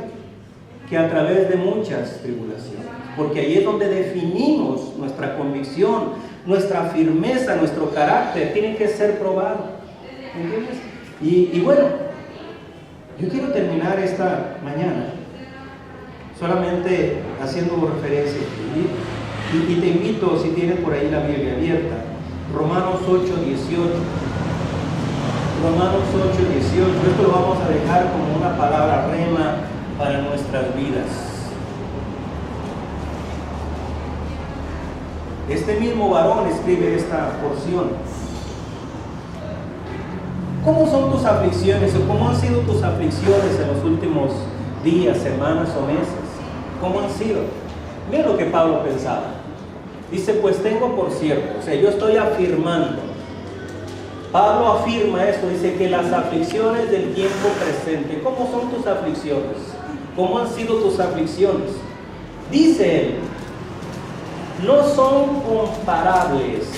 que a través de muchas tribulaciones, porque ahí es donde definimos nuestra convicción, nuestra firmeza, nuestro carácter, tiene que ser probado. ¿Entiendes? Y bueno, yo quiero terminar esta mañana solamente haciendo referencia. Y te invito, si tienes por ahí la Biblia abierta, Romanos 8:18. Romanos 8:18. Esto lo vamos a dejar como una palabra rema para nuestras vidas. Este mismo varón escribe esta porción. ¿Cómo son tus aflicciones o cómo han sido tus aflicciones en los últimos días, semanas o meses? ¿Cómo han sido? Mira lo que Pablo pensaba. Dice, pues tengo por cierto, o sea, yo estoy afirmando. Pablo afirma esto, dice que las aflicciones del tiempo presente. ¿Cómo son tus aflicciones? ¿Cómo han sido tus aflicciones? Dice él, no son comparables.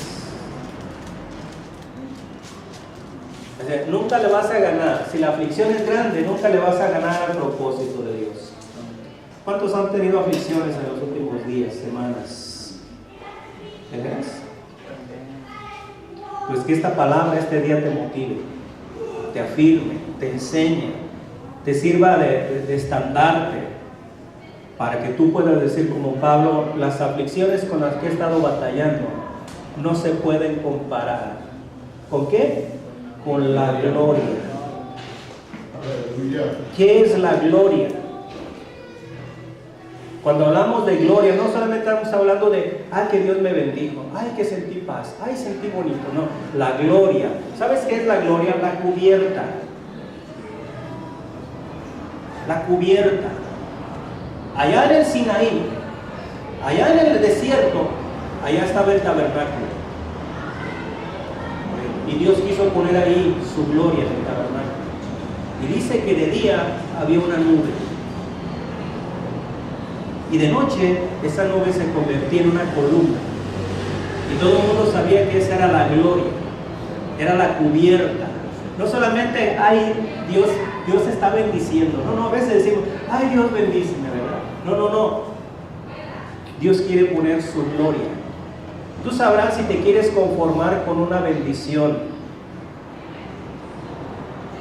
O sea, nunca le vas a ganar. Si la aflicción es grande, nunca le vas a ganar al propósito de Dios. ¿Cuántos han tenido aflicciones en los últimos días, semanas? ¿De veras? Pues que esta palabra este día te motive, te afirme, te enseñe, te sirva de estandarte, para que tú puedas decir como Pablo, las aflicciones con las que he estado batallando no se pueden comparar. ¿Con qué? Con la gloria. ¿Qué es la gloria? Cuando hablamos de gloria, no solamente estamos hablando de, ay, que Dios me bendijo, ay, que sentí paz, ay, sentí bonito. No, la gloria. ¿Sabes qué es la gloria? La cubierta. La cubierta. Allá en el Sinaí, allá en el desierto, allá estaba el tabernáculo. Y Dios quiso poner ahí su gloria en el tabernáculo. Y dice que de día había una nube. Y de noche esa nube se convertía en una columna. Y todo el mundo sabía que esa era la gloria, era la cubierta. No solamente, ay, Dios está bendiciendo. No, a veces decimos, ay, Dios bendíceme, ¿verdad? No. Dios quiere poner su gloria. Tú sabrás si te quieres conformar con una bendición.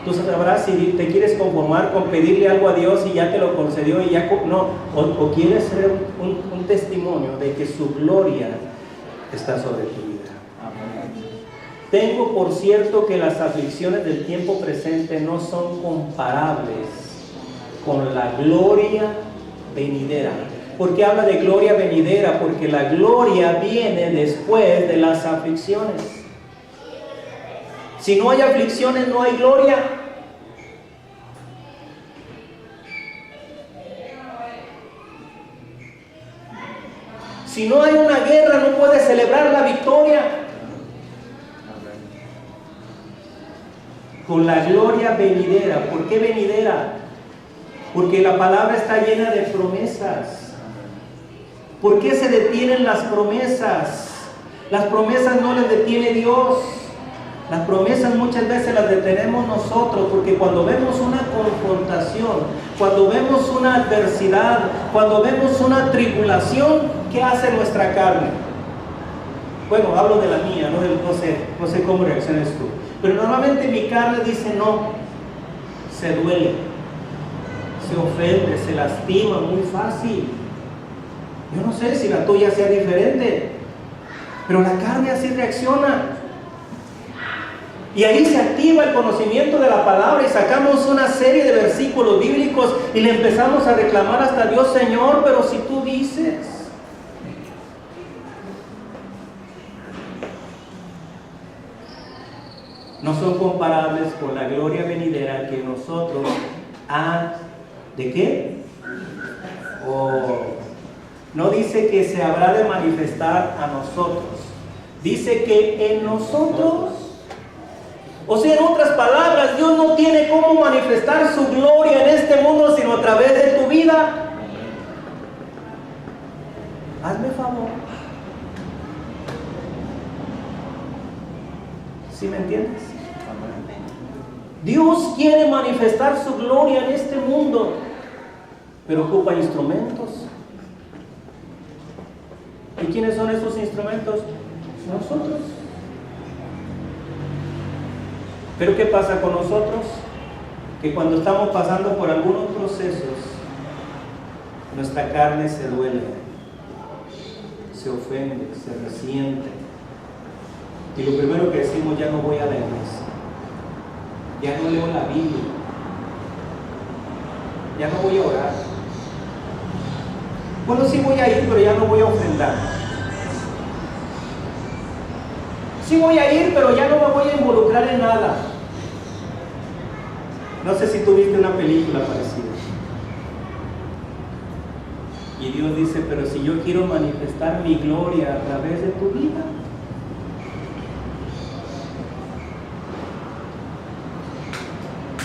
Tú sabrás si te quieres conformar con pedirle algo a Dios y ya te lo concedió y ya no, o quieres ser un testimonio de que su gloria está sobre tu vida. Tengo por cierto que las aflicciones del tiempo presente no son comparables con la gloria venidera. ¿Por qué habla de gloria venidera? Porque la gloria viene después de las aflicciones. Si no hay aflicciones, no hay gloria. Si no hay una guerra, no puedes celebrar la victoria. Con la gloria venidera. ¿Por qué venidera? Porque la palabra está llena de promesas. ¿Por qué se detienen las promesas? Las promesas no las detiene Dios. Las promesas muchas veces las detenemos nosotros, porque cuando vemos una confrontación, cuando vemos una adversidad, cuando vemos una tribulación, ¿qué hace nuestra carne? Bueno, hablo de la mía, no sé cómo reaccionas tú, pero normalmente mi carne dice no, se duele, se ofende, se lastima muy fácil. Yo no sé si la tuya sea diferente, pero la carne así reacciona. Y ahí se activa el conocimiento de la palabra y sacamos una serie de versículos bíblicos y le empezamos a reclamar hasta a Dios: Señor, pero si tú dices. No son comparables con la gloria venidera que nosotros ¿de qué? No dice que se habrá de manifestar a nosotros, dice que en nosotros. O sea, en otras palabras, Dios no tiene cómo manifestar su gloria en este mundo sino a través de tu vida. Hazme favor. ¿Sí me entiendes? Dios quiere manifestar su gloria en este mundo, pero ocupa instrumentos. ¿Y quiénes son esos instrumentos? Nosotros. Pero ¿qué pasa con nosotros? Que cuando estamos pasando por algunos procesos, nuestra carne se duele, se ofende, se resiente. Y lo primero que decimos: ya no voy a la iglesia, ya no leo la Biblia, ya no voy a orar. Bueno, sí voy a ir, pero ya no voy a ofrendar. Sí voy a ir, pero ya no me voy a involucrar en nada. No sé si tú viste una película parecida. Y Dios dice: pero si yo quiero manifestar mi gloria a través de tu vida.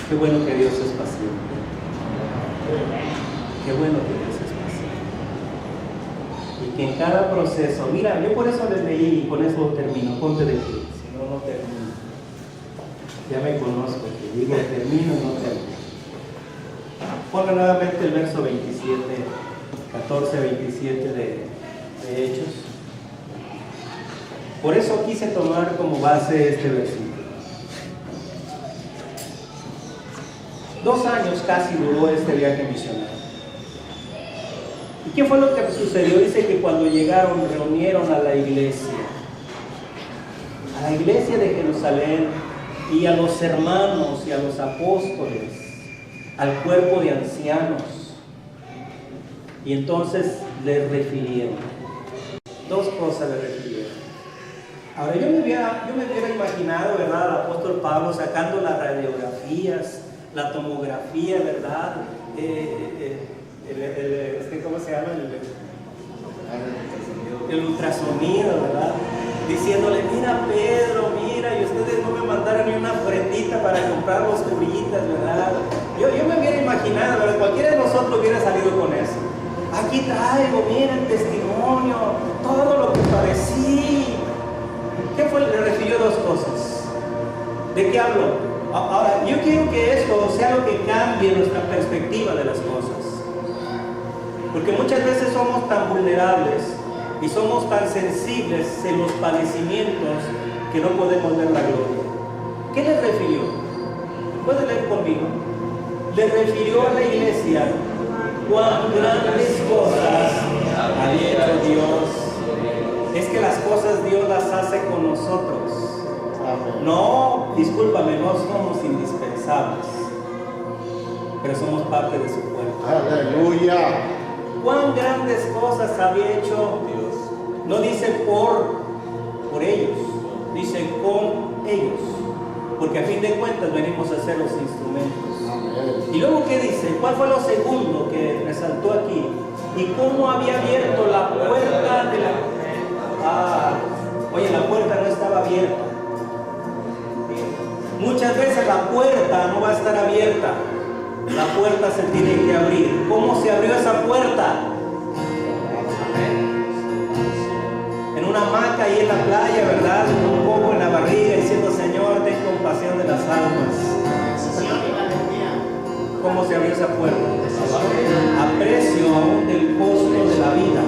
Qué bueno que Dios es paciente. Qué bueno que Dios es paciente. Y que en cada proceso, mira, yo por eso les leí y con eso termino. Ponte de pie, si no, no termino. Ya me conozco, que digo termino, no termino. Ponle nuevamente el verso 27, 14, 27 de Hechos. Por eso quise tomar como base este versículo. 2 años casi duró este viaje misionero. ¿Y qué fue lo que sucedió? Dice que cuando llegaron, reunieron a la iglesia de Jerusalén, y a los hermanos y a los apóstoles, al cuerpo de ancianos, y entonces les refirieron. 2 cosas les refirieron. Ahora yo me hubiera imaginado, ¿verdad?, al apóstol Pablo sacando las radiografías, la tomografía, ¿verdad? ¿Cómo se llama? El ultrasonido, ¿verdad? Diciéndole: mira Pedro, mira, y ustedes no me mandaron ni una ofrendita para comprar los cubillitas, ¿verdad? Yo me hubiera imaginado, ¿verdad? Cualquiera de nosotros hubiera salido con eso. Aquí traigo, mira el testimonio, todo lo que padecí. ¿Qué fue? Le refirió 2 cosas. ¿De qué habló? Ahora, yo quiero que esto sea lo que cambie nuestra perspectiva de las cosas. Porque muchas veces somos tan vulnerables y somos tan sensibles en los padecimientos que no podemos ver la gloria. ¿Qué les refirió? ¿Pueden leer conmigo? Le refirió a la iglesia cuán grandes cosas ha hecho Dios. Es que las cosas Dios las hace con nosotros. No, discúlpame, no somos indispensables, pero somos parte de su cuerpo. Aleluya. Cuán grandes cosas había hecho Dios. No dice por ellos, dice con ellos, porque a fin de cuentas venimos a ser los instrumentos. Y luego, ¿qué dice? ¿Cuál fue lo segundo que resaltó aquí? Y cómo había abierto la puerta de la... oye, la puerta no estaba abierta. Muchas veces la puerta no va a estar abierta. La puerta se tiene que abrir. ¿Cómo se abrió esa puerta? En una hamaca ahí en la playa, ¿verdad? Con un poco en la barriga, diciendo: Señor, ten compasión de las almas. ¿Cómo se abrió esa puerta? A precio aún del costo de la vida.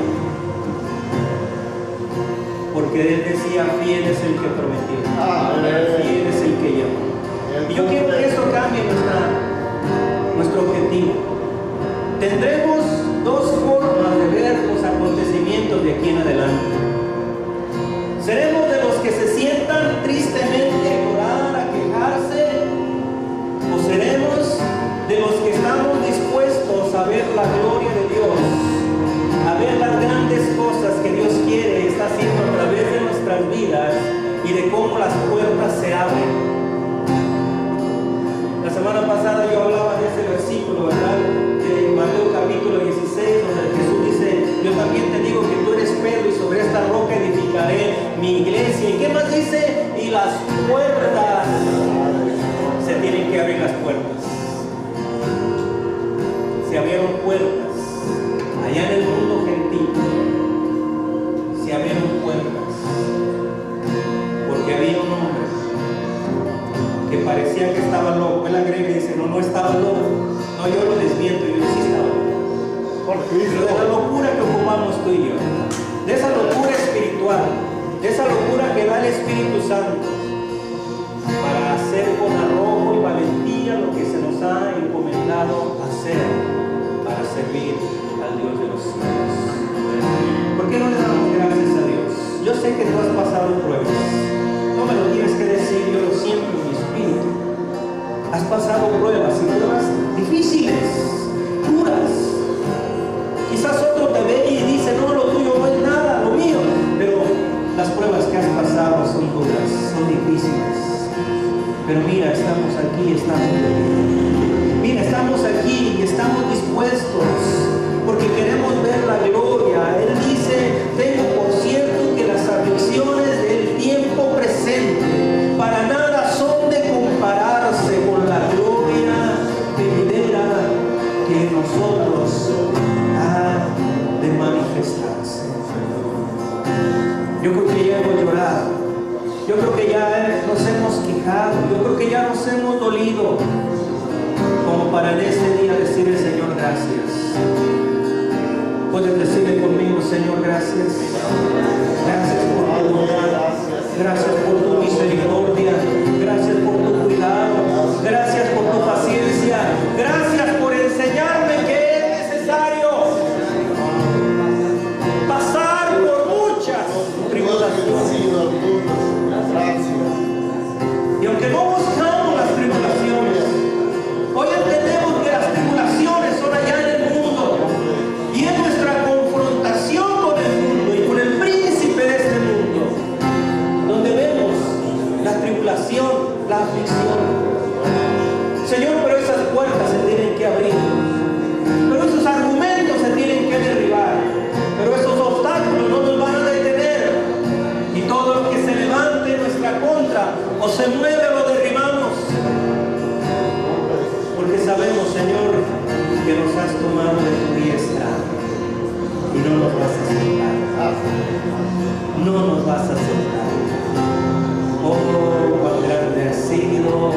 Porque Él decía: fiel es el que prometió, fiel es el que llamó. Y yo quiero que eso cambie nuestro objetivo. tendremos dos formas de ver los acontecimientos de aquí en adelante. Seremos de los que se sientan tristemente a llorar, a quejarse, o seremos de los que estamos dispuestos a ver la gloria de Dios, a ver las grandes cosas que Dios quiere, está haciendo a través de nuestras vidas y de cómo las puertas se abren. La semana pasada yo hablaba de ese versículo, ¿verdad? De Mateo capítulo 16, donde Jesús dice: yo también te digo que tú eres Pedro y sobre esta roca edificaré mi iglesia. ¿Y qué más dice? Y las puertas, se tienen que abrir las puertas. Se abrieron puertas allá en el mundo gentil, se abrieron puertas porque había un hombre que parecía que estaba loco. Él agrega y dice: no estaba loco. No, yo lo desmiento, yo sí estaba loco. Pero de la locura que ocupamos tú y yo, de esa locura espiritual, de esa locura que da el Espíritu Santo para hacer con arrojo y valentía lo que se nos ha encomendado hacer para servir al Dios de los cielos. ¿Por qué no le damos gracias a Dios? Yo sé que tú has pasado pruebas. No me lo tienes que decir, yo lo siento en mi espíritu. Has pasado pruebas y pruebas difíciles, duras. Quizás otro te ve y dice: no, lo tuyo no es nada, lo mío. Pero las pruebas que has pasado son duras, son difíciles. Pero mira, estamos aquí, Mira, estamos aquí y estamos dispuestos porque queremos ver la gloria. Él dice: tengo por cierto que las aflicciones del tiempo presente para nada son de compararse con la gloria venidera que en nosotros ha de manifestarse. Yo creo que ya hemos llorado, yo creo que ya nos hemos quejado, yo creo que ya nos hemos dolido, como para en este día decirle: Señor, gracias. Puedes decirle conmigo: Señor, gracias. Gracias por tu bondad, gracias por tu misericordia, gracias por tu cuidado, gracias por tu paciencia, gracias por enseñarme que es necesario pasar por muchas tribulaciones. Y aunque no buscamos las tribulaciones, hoy entendemos que las tribulaciones son allá en el mundo, y es nuestra confrontación con el mundo y con el príncipe de este mundo donde vemos la tribulación, la aflicción. Señor, pero esas puertas se tienen que abrir, pero esos argumentos se tienen que derribar, pero esos obstáculos no nos van a detener, y todo lo que se levante en nuestra contra o se mueve lo derribamos, porque sabemos, Señor, que nos has tomado de tu diestra y no nos vas a soltar. No nos vas a soltar. Oh, cuán grande ha sido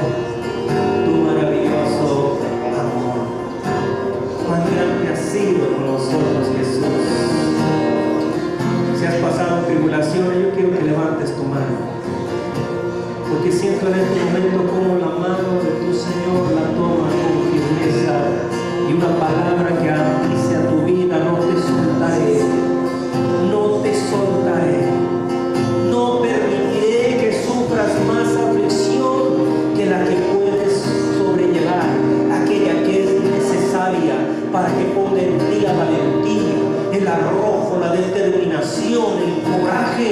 tu maravilloso amor. Cuán grande ha sido con nosotros, Jesús. Si has pasado tribulaciones, yo quiero que levantes tu mano, porque siento en este momento como la mano de tu Señor la toma con firmeza, y una palabra que dice a tu vida: no te soltaré, no te soltaré, no permitiré que sufras más aflicción que la que puedes sobrellevar, aquella que es necesaria para que ponga en ti la valentía, el arrojo, la determinación, el coraje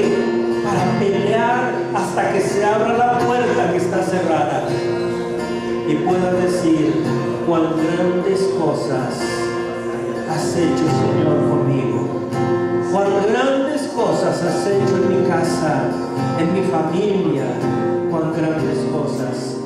para pelear hasta que se abra la puerta que está cerrada y puedas decir: cuán grandes cosas has hecho, Señor, conmigo. Cuán grandes cosas has hecho en mi casa, en mi familia. Cuán grandes cosas